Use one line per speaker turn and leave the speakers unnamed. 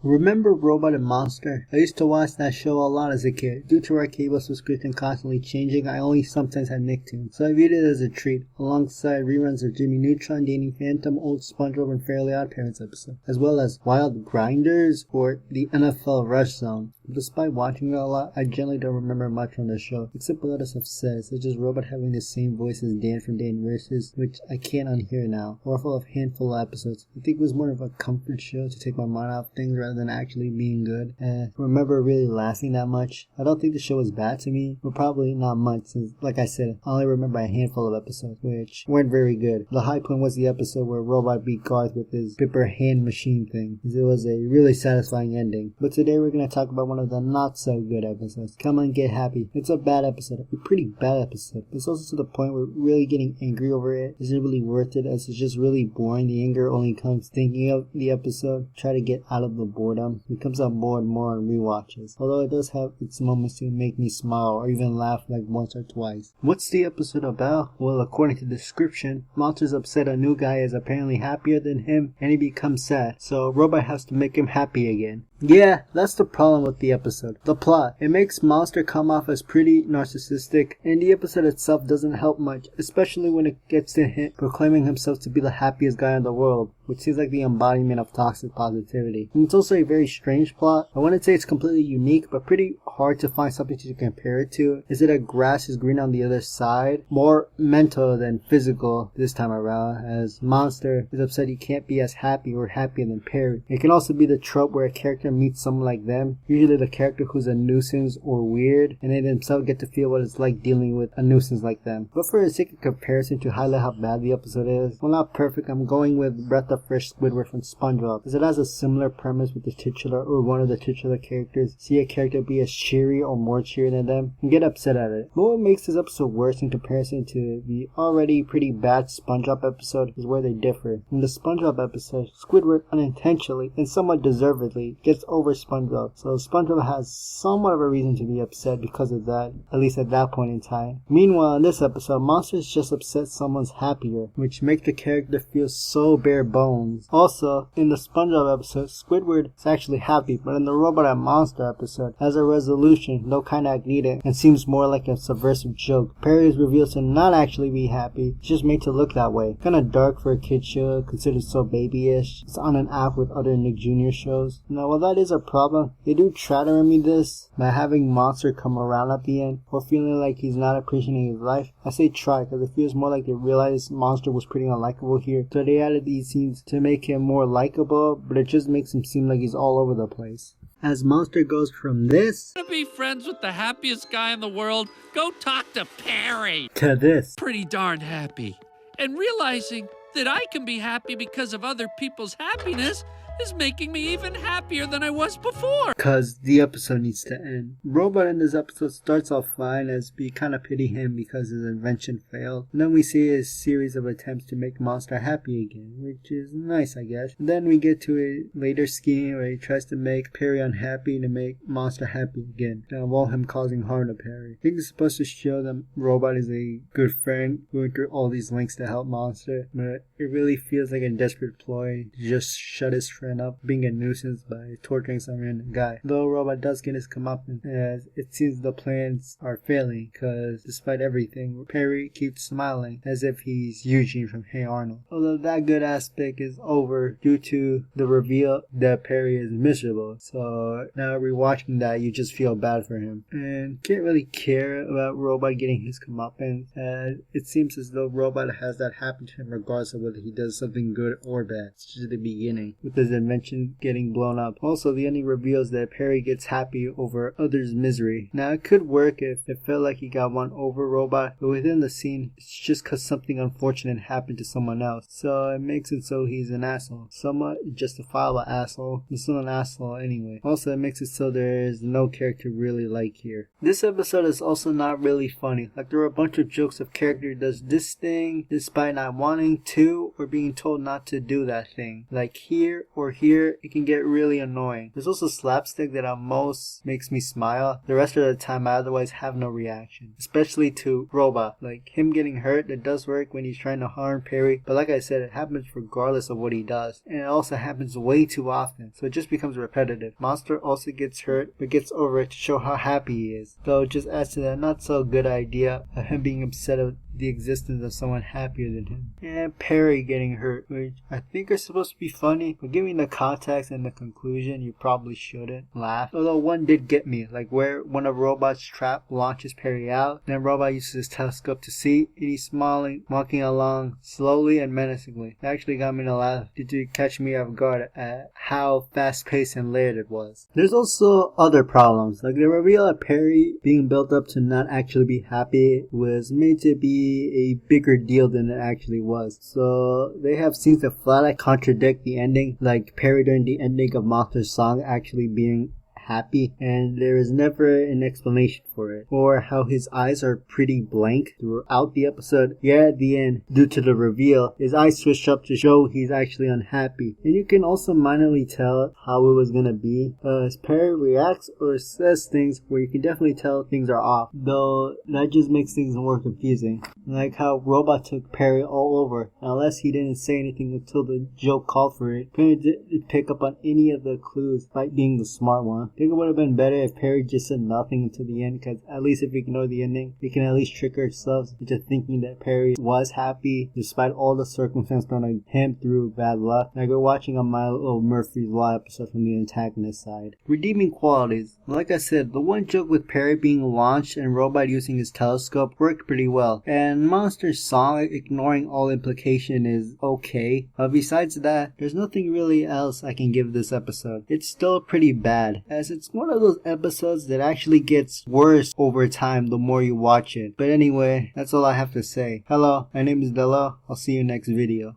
Remember Robot and Monster? I used to watch that show a lot as a kid. Due to our cable subscription constantly changing, I only sometimes had Nicktoons, so I viewed it as a treat, alongside reruns of Jimmy Neutron, Danny Phantom, old SpongeBob and Fairly OddParents episodes, as well as Wild Grinders or the NFL Rush Zone. Despite watching it a lot, I generally don't remember much from the show, except what others have said, such as Robot having the same voice as Dan from Dan Vs., which I can't unhear now, or full of handful of episodes. I think it was more of a comfort show to take my mind off things rather than actually being good, and I remember it really lasting that much. I don't think the show was bad to me, but probably not much, since, like I said, I only remember a handful of episodes, which weren't very good. The high point was the episode where Robot beat Garth with his Pipper hand machine thing, as it was a really satisfying ending. But today we're going to talk about one of the not so good episodes, Come On Get Happy. It's a bad episode, a pretty bad episode. It's also to the point where really getting angry over it isn't really worth it, as it's just really boring. The anger only comes thinking of the episode, try to get out of the boredom. It comes out more and more on rewatches, although it does have its moments to make me smile or even laugh like once or twice. What's the episode about? Well, according to the description, Monster's upset a new guy is apparently happier than him and he becomes sad, so Robot has to make him happy again. Yeah, that's the problem with the episode. The plot. It makes Monster come off as pretty narcissistic, and the episode itself doesn't help much, especially when it gets to him proclaiming himself to be the happiest guy in the world, which seems like the embodiment of toxic positivity. And it's also a very strange plot. I wouldn't say it's completely unique, but pretty hard to find something to compare it to. Is it that grass is green on the other side? More mental than physical this time around, as Monster is upset he can't be as happy or happier than Perry. It can also be the trope where a character meets someone like them, usually the character who's a nuisance or weird, and they themselves get to feel what it's like dealing with a nuisance like them. But for the sake of comparison to highlight how bad the episode is, well, not perfect, I'm going with Breath of Fresh Squidward from SpongeBob, as it has a similar premise with the titular or one of the titular characters. See a character be as cheery or more cheery than them and get upset at it. But what makes this episode worse in comparison to the already pretty bad SpongeBob episode is where they differ. In the SpongeBob episode, Squidward unintentionally and somewhat deservedly gets over SpongeBob, so SpongeBob has somewhat of a reason to be upset because of that, at least at that point in time. Meanwhile, in this episode, Monster's just upset someone's happier, which makes the character feel so bare bones. Also, in the SpongeBob episode, Squidward is actually happy, but in the Robot and Monster episode, has a resolution, though kinda needed, and seems more like a subversive joke. Perry is revealed to not actually be happy, it's just made to look that way. Kinda dark for a kid show, considered so babyish. It's on an app with other Nick Jr. shows. Now, while that is a problem, they do try to remedy this by having Monster come around at the end, or feeling like he's not appreciating his life. I say try because it feels more like they realized Monster was pretty unlikable here, so they added these scenes to make him more likable, but it just makes him seem like he's all over the place. As Monster goes from this
To be friends with the happiest guy in the world, go talk to Perry.
to this.
Pretty darn happy. And realizing that I can be happy because of other people's happiness is making me even happier than I was before.
Cause the episode needs to end. Robot in this episode starts off fine, as we kinda pity him because his invention failed. And then we see a series of attempts to make Monster happy again, which is nice, I guess. And then we get to a later scheme where he tries to make Perry unhappy to make Monster happy again, while him causing harm to Perry. I think it's supposed to show that Robot is a good friend going through all these lengths to help Monster, but it really feels like a desperate ploy to just shut his friend up being a nuisance by torturing some random guy. Though Robot does get his comeuppance, as it seems the plans are failing, because despite everything, Perry keeps smiling as if he's Eugene from Hey Arnold. Although that good aspect is over due to the reveal that Perry is miserable, so now rewatching that you just feel bad for him and can't really care about Robot getting his comeuppance, as it seems as though Robot has that happen to him regardless of whether he does something good or bad. It's just the beginning with his invention getting blown up. Also, the ending reveals that Perry gets happy over others' misery. Now, it could work if it felt like he got one over Robot, but within the scene, it's just cause something unfortunate happened to someone else. So it makes it so he's an asshole. Somewhat justifiable asshole, but still an asshole anyway. Also, it makes it so there is no character really like here. This episode is also not really funny. Like, there are a bunch of jokes of character does this thing despite not wanting to or being told not to do that thing. Like here, or or here it can get really annoying. There's also slapstick that at most makes me smile. The rest of the time I otherwise have no reaction. Especially to Robot. Like him getting hurt, that does work when he's trying to harm Perry. But like I said, it happens regardless of what he does. And it also happens way too often. So it just becomes repetitive. Monster also gets hurt, but gets over it to show how happy he is. Though it just adds to that not so good idea of him being upset of the existence of someone happier than him. And Perry getting hurt, which I think are supposed to be funny, but given the context and the conclusion, you probably shouldn't laugh. Although one did get me, like where one of Robot's trap launches Perry out, then Robot uses his telescope to see, and he's smiling, walking along slowly and menacingly. It actually got me to laugh due to catch me off guard at how fast-paced and layered it was. There's also other problems, like the reveal of Perry being built up to not actually be happy was made to be a bigger deal than it actually was. So they have scenes that flat out contradict the ending, like Perry during the ending of Monster's song actually being happy, and there is never an explanation for it, or how his eyes are pretty blank throughout the episode. Yeah, at the end, due to the reveal, his eyes switch up to show he's actually unhappy, and you can also minorly tell how it was gonna be as Perry reacts or says things where you can definitely tell things are off, though that just makes things more confusing. Like how Robot took Perry all over, unless he didn't say anything until the joke called for it. Perry didn't pick up on any of the clues, despite being the smart one. I think it would have been better if Perry just said nothing until the end, because at least if we ignore the ending, we can at least trick ourselves into thinking that Perry was happy despite all the circumstances thrown at him through bad luck. Like we're watching a My Little Murphy's Law episode from the antagonist side. Redeeming qualities. Like I said, the one joke with Perry being launched and Robot using his telescope worked pretty well, and Monster's song, ignoring all implication, is okay. Besides that, there's nothing really else I can give this episode. It's still pretty bad, as it's one of those episodes that actually gets worse over time the more you watch it. But anyway, that's all I have to say. Hello, my name is Delo. I'll see you next video.